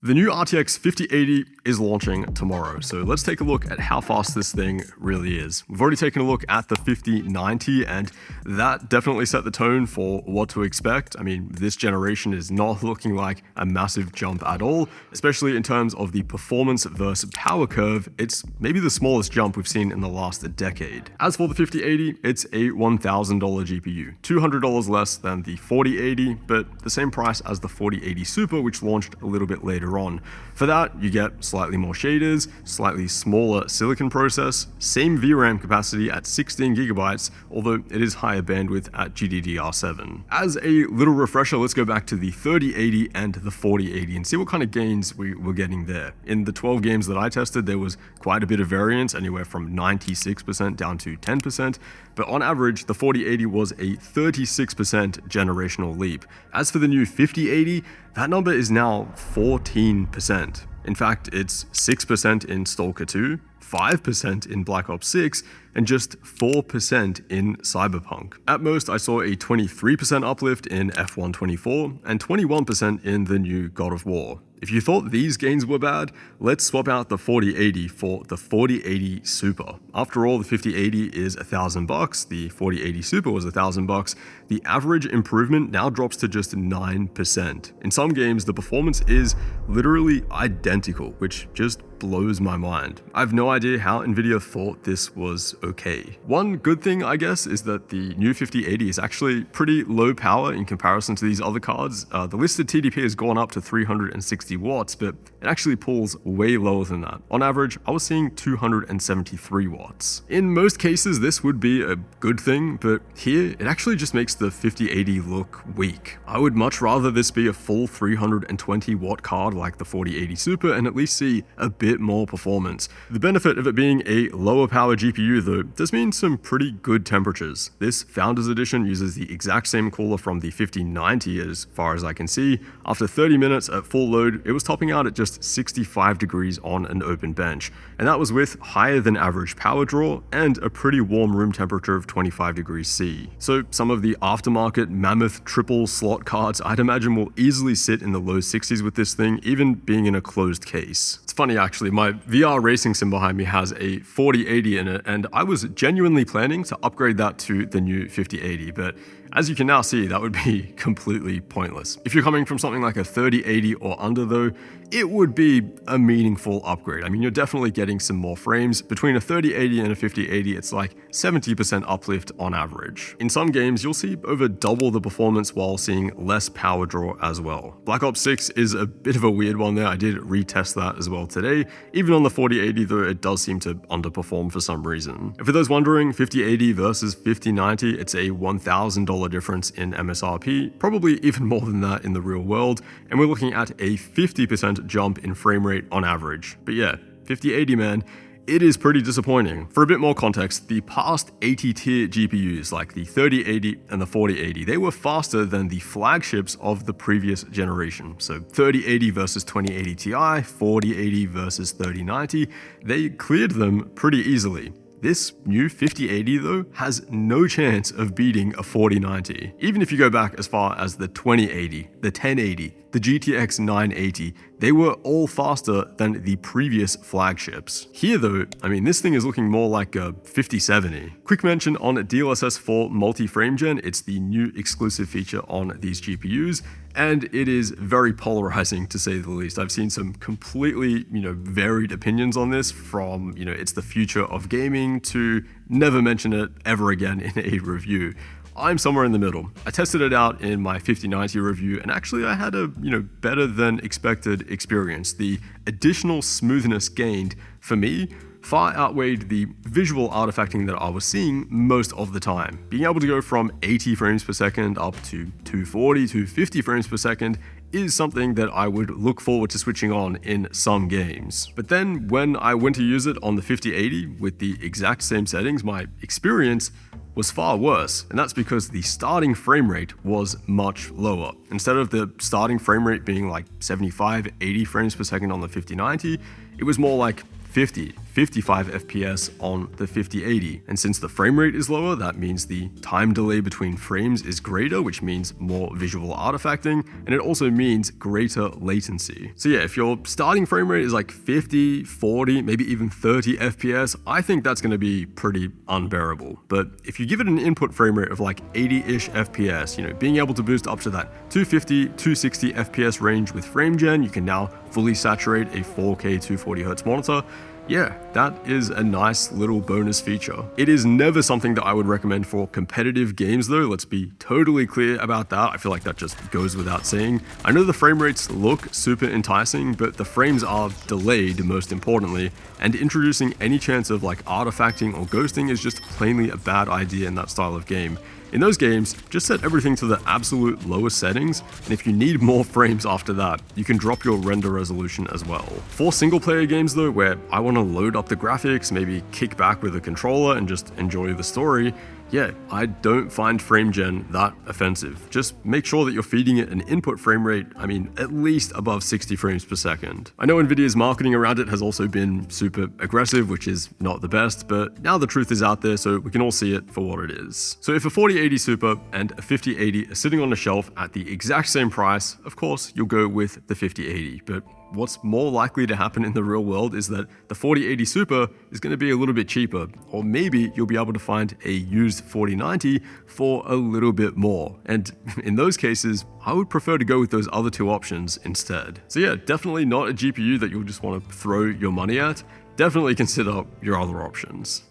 The new RTX 5080 is launching tomorrow, so let's take a look at how fast this thing really is. We've already taken a look at the 5090, and that definitely set the tone for what to expect. I mean, this generation is not looking like a massive jump at all, especially in terms of the performance versus power curve. It's maybe the smallest jump we've seen in the last decade. As for the 5080, it's a $1,000 GPU, $200 less than the 4080, but the same price as the 4080 Super, which launched a little bit later on. For that, you get slightly more shaders, slightly smaller silicon process, same VRAM capacity at 16 gigabytes, although it is higher bandwidth at GDDR7. As a little refresher, let's go back to the 3080 and the 4080 and see what kind of gains we were getting there. In the 12 games that I tested, there was quite a bit of variance, anywhere from 96% down to 10%, but on average, the 4080 was a 36% generational leap. As for the new 5080, that number is now 14%. In fact, it's 6% in Stalker 2, 5% in Black Ops 6, and just 4% in Cyberpunk. At most, I saw a 23% uplift in F124 and 21% in the new God of War. If you thought these gains were bad, let's swap out the 4080 for the 4080 Super. After all, the 5080 is $1,000, the 4080 Super was $1,000. The average improvement now drops to just 9%. In some games, the performance is literally identical, which just blows my mind. I have no idea how NVIDIA thought this was okay. One good thing, I guess, is that the new 5080 is actually pretty low power in comparison to these other cards. The listed TDP has gone up to 360 watts, but it actually pulls way lower than that. On average, I was seeing 273 watts. In most cases, this would be a good thing, but here, it actually just makes the 5080 look weak. I would much rather this be a full 320 watt card like the 4080 Super and at least see a bit more performance. The benefit of it being a lower power GPU though does mean some pretty good temperatures. This Founders Edition uses the exact same cooler from the 5090 as far as I can see. After 30 minutes at full load, it was topping out at just 65 degrees on an open bench, and that was with higher than average power draw and a pretty warm room temperature of 25 degrees C. So some of the aftermarket Mammoth triple slot cards I'd imagine will easily sit in the low 60s with this thing, even being in a closed case. It's funny actually, my VR racing sim behind me has a 4080 in it, and I was genuinely planning to upgrade that to the new 5080, but as you can now see, that would be completely pointless. If you're coming from something like a 3080 or under though, it would be a meaningful upgrade. I mean, you're definitely getting some more frames. Between a 3080 and a 5080, it's like 70% uplift on average. In some games, you'll see over double the performance while seeing less power draw as well. Black Ops 6 is a bit of a weird one there. I did retest that as well today. Even on the 4080 though, it does seem to underperform for some reason. And for those wondering, 5080 versus 5090, it's a $1,000 difference in MSRP, probably even more than that in the real world, and we're looking at a 50% jump in frame rate on average. But yeah, 5080 man, it is pretty disappointing. For a bit more context, the past 80 tier GPUs like the 3080 and the 4080, they were faster than the flagships of the previous generation. So 3080 versus 2080 Ti, 4080 versus 3090, they cleared them pretty easily. This new 5080 though has no chance of beating a 4090. Even if you go back as far as the 2080, the 1080, the GTX 980, they were all faster than the previous flagships. Here though, I mean, this thing is looking more like a 5070. Quick mention on DLSS 4 multi-frame gen, it's the new exclusive feature on these GPUs, and it is very polarizing to say the least. I've seen some completely, varied opinions on this, from, it's the future of gaming to never mention it ever again in a review. I'm somewhere in the middle. I tested it out in my 5090 review, and actually I had a, better than expected experience. The additional smoothness gained for me far outweighed the visual artifacting that I was seeing most of the time. Being able to go from 80 frames per second up to 240, 250 frames per second is something that I would look forward to switching on in some games. But then when I went to use it on the 5080 with the exact same settings, my experience was far worse, and that's because the starting frame rate was much lower. Instead of the starting frame rate being like 75, 80 frames per second on the 5090, it was more like 50, 55 FPS on the 5080. And since the frame rate is lower, that means the time delay between frames is greater, which means more visual artifacting, and it also means greater latency. So yeah, if your starting frame rate is like 50, 40, maybe even 30 FPS, I think that's going to be pretty unbearable. But if you give it an input frame rate of like 80-ish FPS, being able to boost up to that 250, 260 FPS range with frame gen, you can now fully saturate a 4K 240Hz monitor. Yeah, that is a nice little bonus feature. It is never something that I would recommend for competitive games though, let's be totally clear about that. I feel like that just goes without saying. I know the frame rates look super enticing, but the frames are delayed most importantly, and introducing any chance of like artifacting or ghosting is just plainly a bad idea in that style of game. In those games, just set everything to the absolute lowest settings, and if you need more frames after that, you can drop your render resolution as well. For single player games though, where I want to load up the graphics, maybe kick back with a controller and just enjoy the story, yeah, I don't find frame gen that offensive. Just make sure that you're feeding it an input frame rate, at least above 60 frames per second. I know NVIDIA's marketing around it has also been super aggressive, which is not the best, but now the truth is out there so we can all see it for what it is. So if a 4080 Super and a 5080 are sitting on a shelf at the exact same price, of course you'll go with the 5080, but what's more likely to happen in the real world is that the 4080 Super is going to be a little bit cheaper, or maybe you'll be able to find a used 4090 for a little bit more. And in those cases, I would prefer to go with those other two options instead. So yeah, definitely not a GPU that you'll just want to throw your money at. Definitely consider your other options.